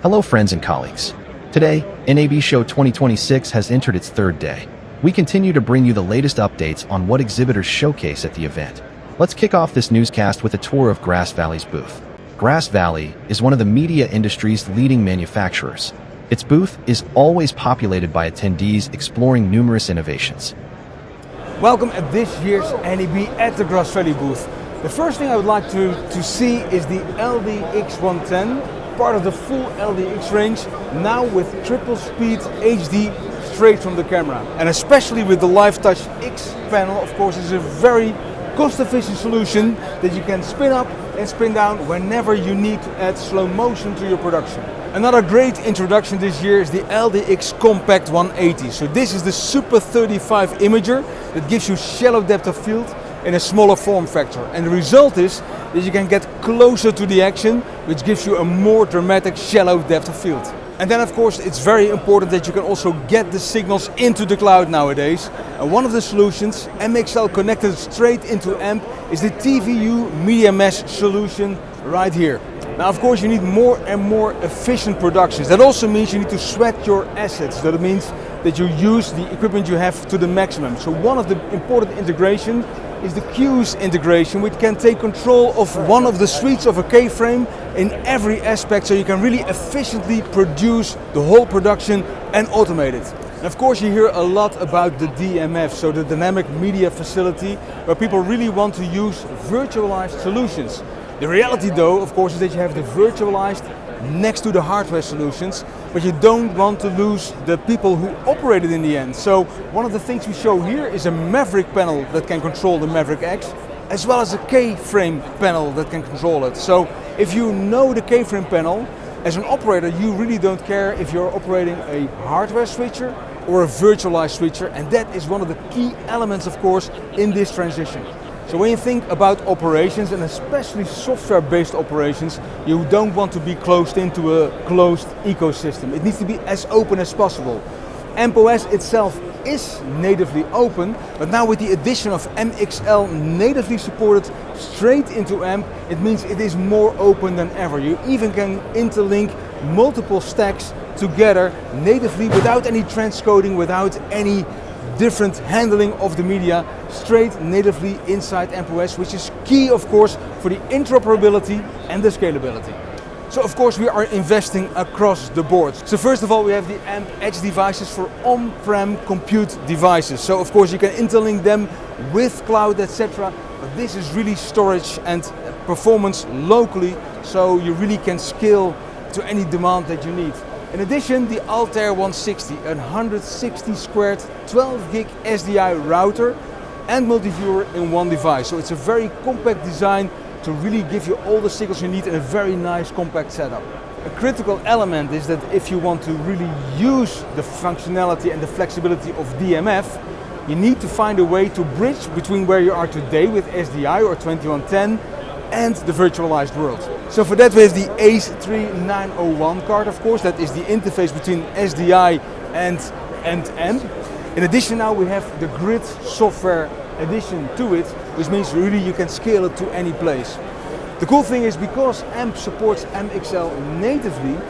Hello friends and colleagues. Today, NAB Show 2026 has entered its third day. We continue to bring you the latest updates on what exhibitors showcase at the event. Let's kick off this newscast with a tour of Grass Valley's booth. Grass Valley is one of the media industry's leading manufacturers. Its booth is always populated by attendees exploring numerous innovations. Welcome at this year's NAB at the Grass Valley booth. The first thing I would like to see is the LDX110, part of the full LDX range, now with triple speed HD straight from the camera. And especially with the Live Touch X panel, of course, is a very cost-efficient solution that you can spin up and spin down whenever you need to add slow motion to your production. Another great introduction this year is the LDX Compact 180. So this is the Super 35 imager that gives you shallow depth of field in a smaller form factor. And the result is that you can get closer to the action, which gives you a more dramatic shallow depth of field. And then of course it's very important that you can also get the signals into the cloud nowadays. And one of the solutions, MXL connected straight into AMP, is the TVU Media Mesh solution right here. Now of course you need more and more efficient productions. That also means you need to sweat your assets. That means that you use the equipment you have to the maximum. So one of the important integration is the Q's integration, which can take control of one of the suites of a K-frame in every aspect, so you can really efficiently produce the whole production and automate it. And of course you hear a lot about the DMF, so the Dynamic Media Facility, where people really want to use virtualized solutions. The reality though, of course, is that you have the virtualized next to the hardware solutions, but you don't want to lose the people who operate it in the end. So one of the things we show here is a Maverick panel that can control the Maverick X, as well as a K-frame panel that can control it. So if you know the K-frame panel, as an operator you really don't care if you're operating a hardware switcher or a virtualized switcher, and that is one of the key elements, of course, in this transition. So when you think about operations, and especially software-based operations, you don't want to be closed into a closed ecosystem. It needs to be as open as possible. AmpOS itself is natively open, but now with the addition of MXL natively supported straight into AMP, it means it is more open than ever. You even can interlink multiple stacks together natively without any transcoding, without any different handling of the media, straight natively inside AmpOS, which is key, of course, for the interoperability and the scalability. So of course we are investing across the board. So first of all we have the AMP Edge devices for on-prem compute devices. So of course you can interlink them with cloud, etc. But this is really storage and performance locally, so you really can scale to any demand that you need. In addition, the Altair 160, a 160 squared 12 gig SDI router and multi-viewer in one device. So it's a very compact design to really give you all the signals you need in a very nice compact setup. A critical element is that if you want to really use the functionality and the flexibility of DMF, you need to find a way to bridge between where you are today with SDI or 2110 and the virtualized world. So for that we have the ACE 3901 card, of course, that is the interface between SDI and AMP. In addition now we have the Grid software addition to it, which means really you can scale it to any place. The cool thing is, because AMP supports MXL natively,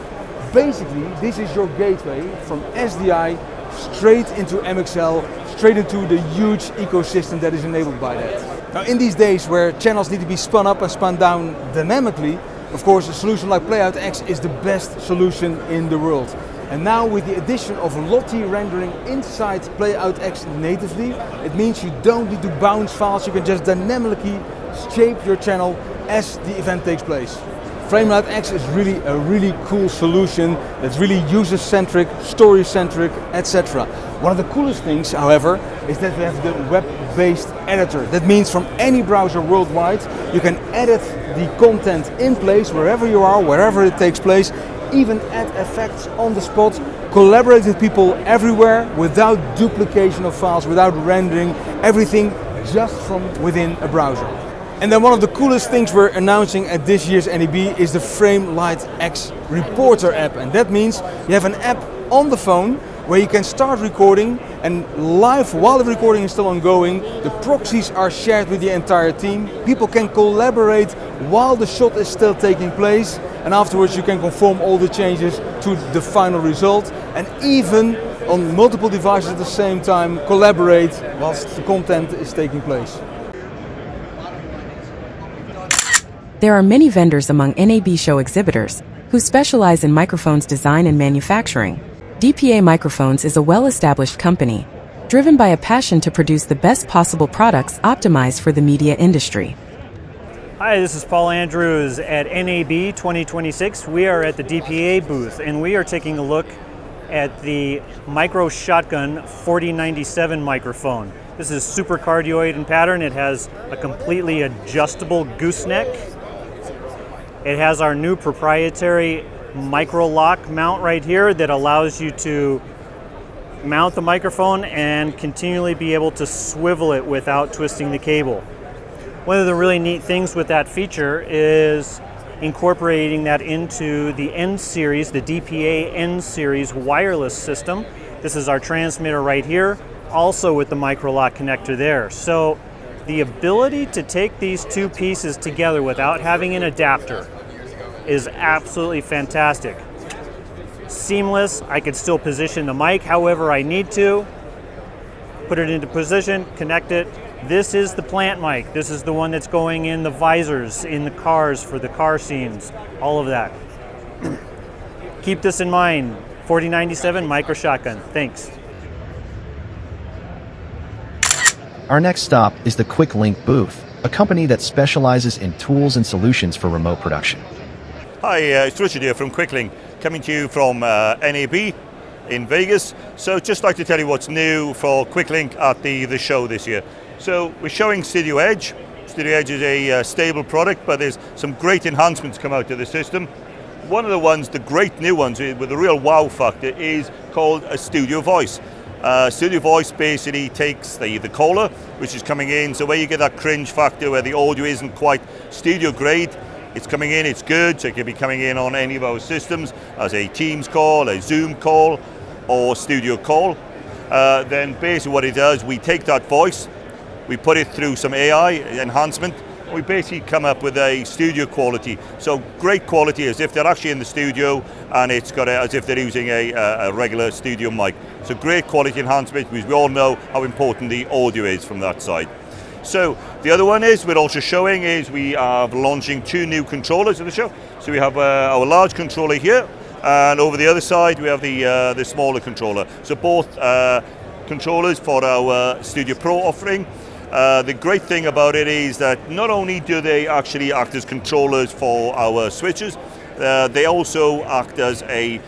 basically this is your gateway from SDI straight into MXL, straight into the huge ecosystem that is enabled by that. Now in these days where channels need to be spun up and spun down dynamically, of course a solution like Playout X is the best solution in the world. And now with the addition of Lottie rendering inside Playout X natively, it means you don't need to bounce files, you can just dynamically shape your channel as the event takes place. Playout X is really a really cool solution that's really user-centric, story-centric, etc. One of the coolest things, however, is that we have the web-based editor. That means from any browser worldwide, you can edit the content in place, wherever you are, wherever it takes place, even add effects on the spot, collaborate with people everywhere without duplication of files, without rendering, everything just from within a browser. And then one of the coolest things we're announcing at this year's NAB is the Frame Light X Reporter app. And that means you have an app on the phone where you can start recording, and live while the recording is still ongoing, the proxies are shared with the entire team. People can collaborate while the shot is still taking place, and afterwards you can conform all the changes to the final result, and even on multiple devices at the same time collaborate whilst the content is taking place. There are many vendors among NAB Show exhibitors who specialize in microphones design and manufacturing. DPA Microphones is a well-established company, driven by a passion to produce the best possible products optimized for the media industry. Hi, this is Paul Andrews at NAB 2026. We are at the DPA booth, and we are taking a look at the Micro Shotgun 4097 microphone. This is super cardioid in pattern. It has a completely adjustable gooseneck. It has our new proprietary micro lock mount right here that allows you to mount the microphone and continually be able to swivel it without twisting the cable. One of the really neat things with that feature is incorporating that into the N series, the DPA N series wireless system. This is our transmitter right here, also with the micro lock connector there. So the ability to take these two pieces together without having an adapter is absolutely fantastic. Seamless. I could still position the mic however I need to, put it into position, connect it. This is the plant mic. This is the one that's going in the visors in the cars for the car scenes, all of that. Keep this in mind. 4097 Micro Shotgun. Thanks. Our next stop is the QuickLink booth, a company that specializes in tools and solutions for remote production. Hi, it's Richard here from QuickLink, coming to you from NAB in Vegas. So just like to tell you what's new for QuickLink at the show this year. So we're showing Studio Edge. Studio Edge is a stable product, but there's some great enhancements come out of the system. One of the ones, the great new ones with a real wow factor, is called a Studio Voice. Studio Voice basically takes the caller, which is coming in, so where you get that cringe factor where the audio isn't quite studio grade, it's coming in, it's good, so it can be coming in on any of our systems as a Teams call, a Zoom call, or studio call. Then basically what it does, we take that voice, we put it through some AI enhancement, and we basically come up with a studio quality. So great quality as if they're actually in the studio, and it's got as if they're using a regular studio mic. So great quality enhancement, because we all know how important the audio is from that side. So the other one is we're also showing is we are launching two new controllers at the show. So we have our large controller here, and over the other side we have the smaller controller. So both controllers for our Studio Pro offering. The great thing about it is that not only do they actually act as controllers for our switches, they also act as a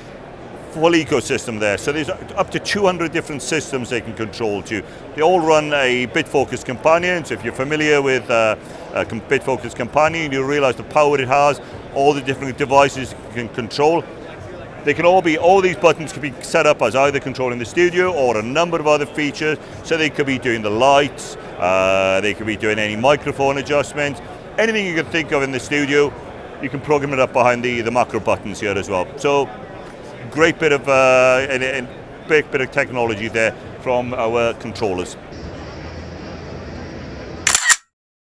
full ecosystem there. So there's up to 200 different systems they can control to. They all run a BitFocus companion, so if you're familiar with a BitFocus companion, you realize the power it has, all the different devices you can control. They can all these buttons can be set up as either controlling the studio or a number of other features, so they could be doing the lights, they could be doing any microphone adjustments, anything you can think of in the studio, you can program it up behind the macro buttons here as well. So great bit of big bit of technology there from our controllers.